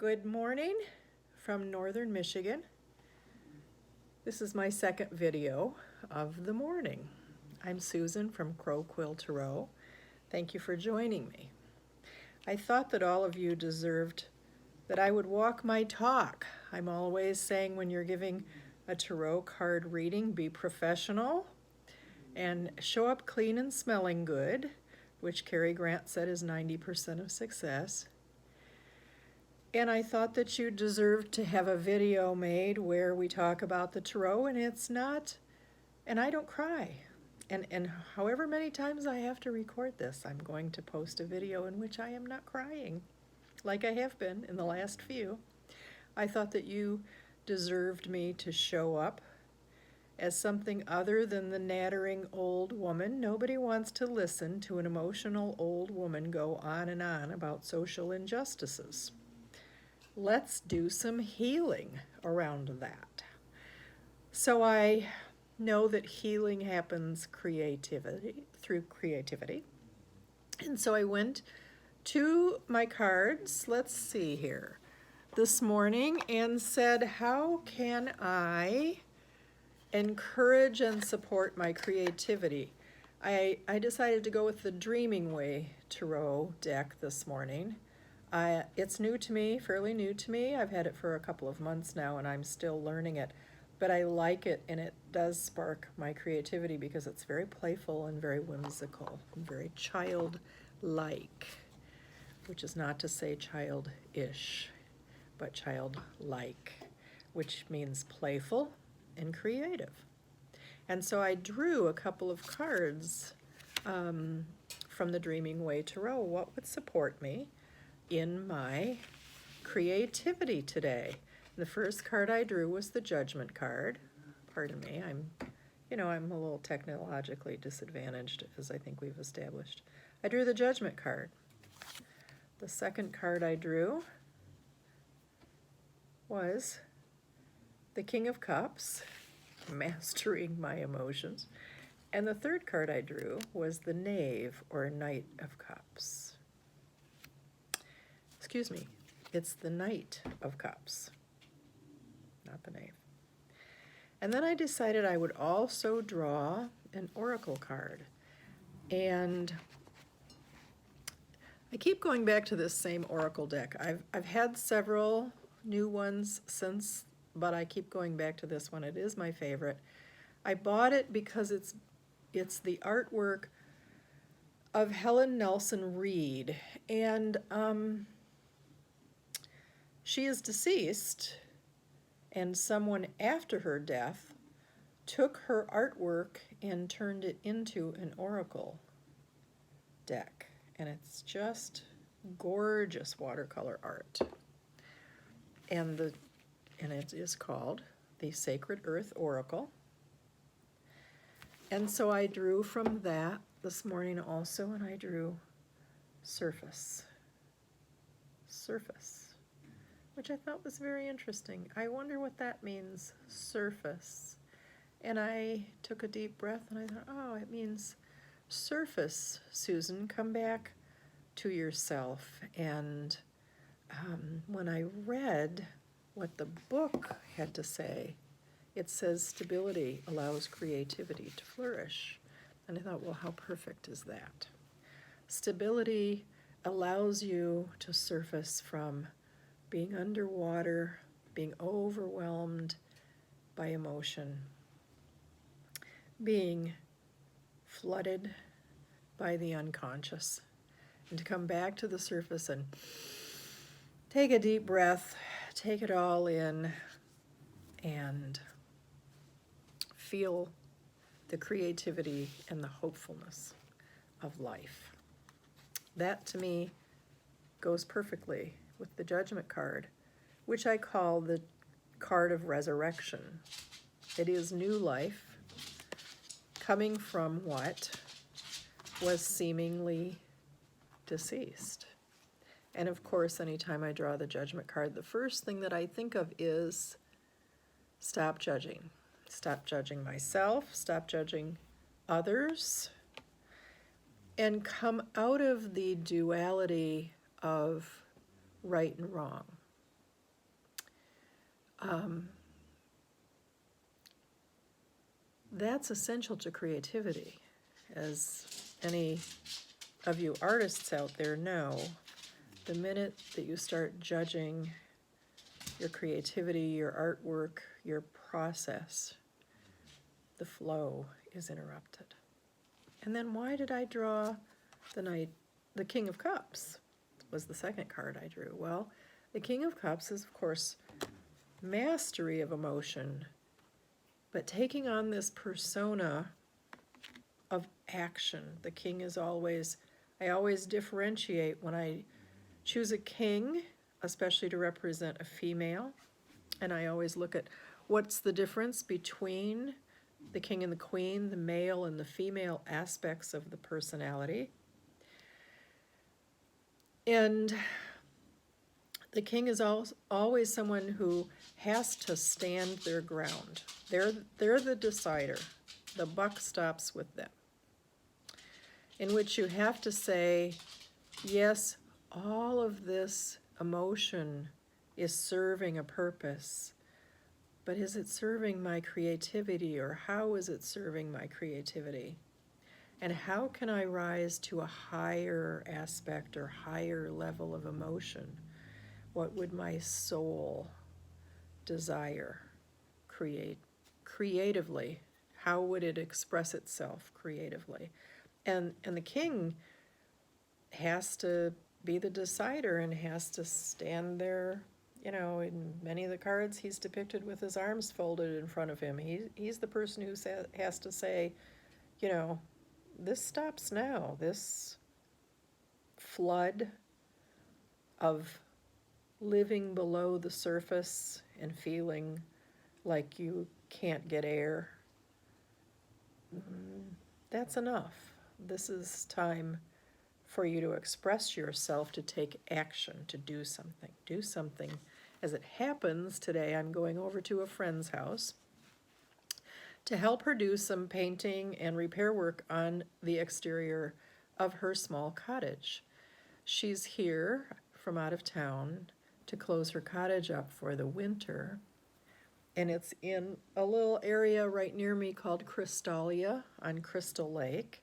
Good morning from northern Michigan. This is my second video of the morning. I'm Susan from Crow Quill Tarot. Thank you for joining me. I thought that all of you deserved that I would walk my talk. I'm always saying when you're giving a tarot card reading, be professional and show up clean and smelling good, which Cary Grant said is 90% of success. And I thought that you deserved to have a video made where we talk about the tarot, and it's not, and I don't cry. And however many times I have to record this, I'm going to post a video in which I am not crying, like I have been in the last few. I thought that you deserved me to show up as something other than the nattering old woman. Nobody wants to listen to an emotional old woman go on and on about social injustices. Let's do some healing around that. So I know that healing happens through creativity. And so I went to my cards, let's see here, this morning and said, how can I encourage and support my creativity? I decided to go with the Dreaming Way Tarot deck this morning. It's new to me, fairly new to me. I've had it for a couple of months now and I'm still learning it, but I like it and it does spark my creativity because it's very playful and very whimsical and very childlike, which is not to say childish, but childlike, which means playful and creative. And so I drew a couple of cards from the Dreaming Way Tarot. What would support me in my creativity today? The first card I drew was the Judgment Card. Pardon me, I'm a little technologically disadvantaged, as I think we've established. I drew the Judgment Card. The second card I drew was the King of Cups, mastering my emotions. And the third card I drew was the Knave, or Knight of Cups. Excuse me, it's the Knight of Cups, not the Knave. And then I decided I would also draw an Oracle card. And I keep going back to this same Oracle deck. I've had several new ones since, but I keep going back to this one. It is my favorite. I bought it because it's the artwork of Helen Nelson Reed. And she is deceased, and someone after her death took her artwork and turned it into an oracle deck. And it's just gorgeous watercolor art. And it is called the Sacred Earth Oracle. And so I drew from that this morning also, and I drew Surface, which I thought was very interesting. I wonder what that means, surface. And I took a deep breath and I thought, oh, it means surface, Susan, come back to yourself. And when I read what the book had to say, it says stability allows creativity to flourish. And I thought, well, how perfect is that? Stability allows you to surface from being underwater, being overwhelmed by emotion, being flooded by the unconscious, and to come back to the surface and take a deep breath, take it all in, and feel the creativity and the hopefulness of life. That, to me, goes perfectly with the Judgment Card, which I call the card of resurrection. It is new life coming from what was seemingly deceased. And of course, anytime I draw the Judgment Card, the first thing that I think of is stop judging. Stop judging myself, stop judging others, and come out of the duality of right and wrong. That's essential to creativity. As any of you artists out there know, the minute that you start judging your creativity, your artwork, your process, the flow is interrupted. And then why did I draw the King of Cups? Was the second card I drew. Well, the King of Cups is, of course, mastery of emotion, but taking on this persona of action. The king is always, I always differentiate when I choose a king, especially to represent a female, and I always look at what's the difference between the king and the queen, the male and the female aspects of the personality. And the king is always someone who has to stand their ground. They're the decider. The buck stops with them. In which you have to say, yes, all of this emotion is serving a purpose, but is it serving my creativity, or how is it serving my creativity? And how can I rise to a higher aspect or higher level of emotion? What would my soul desire creatively? How would it express itself creatively? And the king has to be the decider and has to stand there. You know, in many of the cards, he's depicted with his arms folded in front of him. He's the person who has to say, you know, this stops now. This flood of living below the surface and feeling like you can't get air, that's enough. This is time for you to express yourself, to take action, to do something. Do something. As it happens, today I'm going over to a friend's house to help her do some painting and repair work on the exterior of her small cottage. She's here from out of town to close her cottage up for the winter, and it's in a little area right near me called Crystalia on Crystal Lake.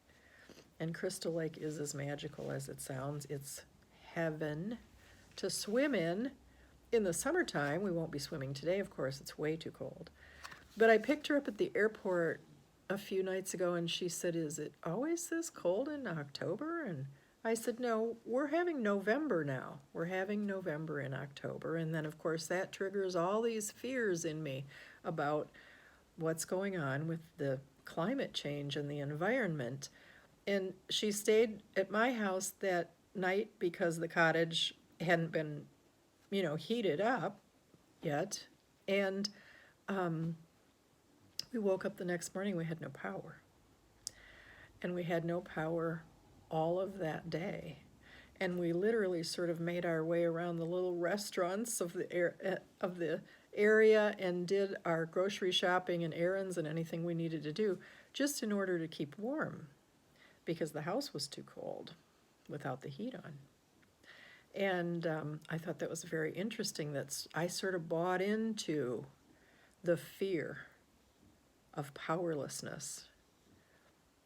And Crystal Lake is as magical as it sounds. It's heaven to swim in. In the summertime, we won't be swimming today, of course, it's way too cold. But I picked her up at the airport a few nights ago, and she said, is it always this cold in October? And I said, no, we're having November now. We're having November in October. And then, of course, that triggers all these fears in me about what's going on with the climate change and the environment. And she stayed at my house that night because the cottage hadn't been, you know, heated up yet. And we woke up the next morning, we had no power. And we had no power all of that day. And we literally sort of made our way around the little restaurants of the area and did our grocery shopping and errands and anything we needed to do just in order to keep warm, because the house was too cold without the heat on. And I thought that was very interesting that I sort of bought into the fear of powerlessness.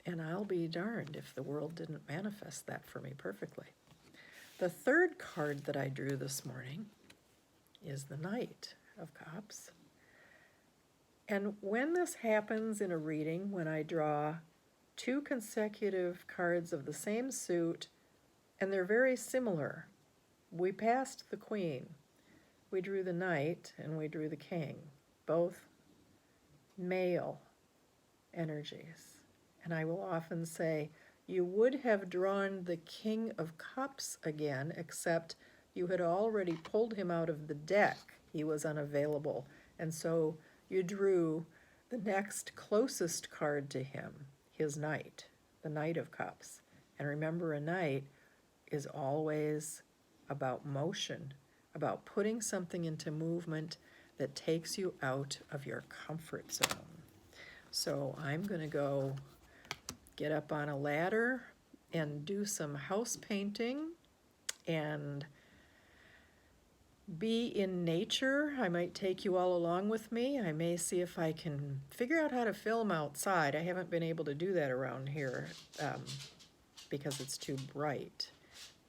And I'll be darned if the world didn't manifest that for me perfectly. The third card that I drew this morning is the Knight of Cups. And when this happens in a reading, when I draw two consecutive cards of the same suit, and they're very similar. We passed the Queen. We drew the Knight, and we drew the King. Both male energies. And I will often say, you would have drawn the King of Cups again, except you had already pulled him out of the deck. He was unavailable. And so you drew the next closest card to him, his Knight, the Knight of Cups. And remember, a knight is always about motion, about putting something into movement that takes you out of your comfort zone. So I'm going to go get up on a ladder and do some house painting and be in nature. I might take you all along with me. I may see if I can figure out how to film outside. I haven't been able to do that around here because it's too bright.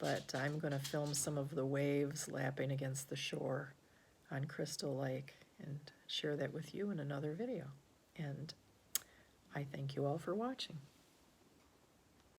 But I'm going to film some of the waves lapping against the shore on Crystal Lake and share that with you in another video. And I thank you all for watching.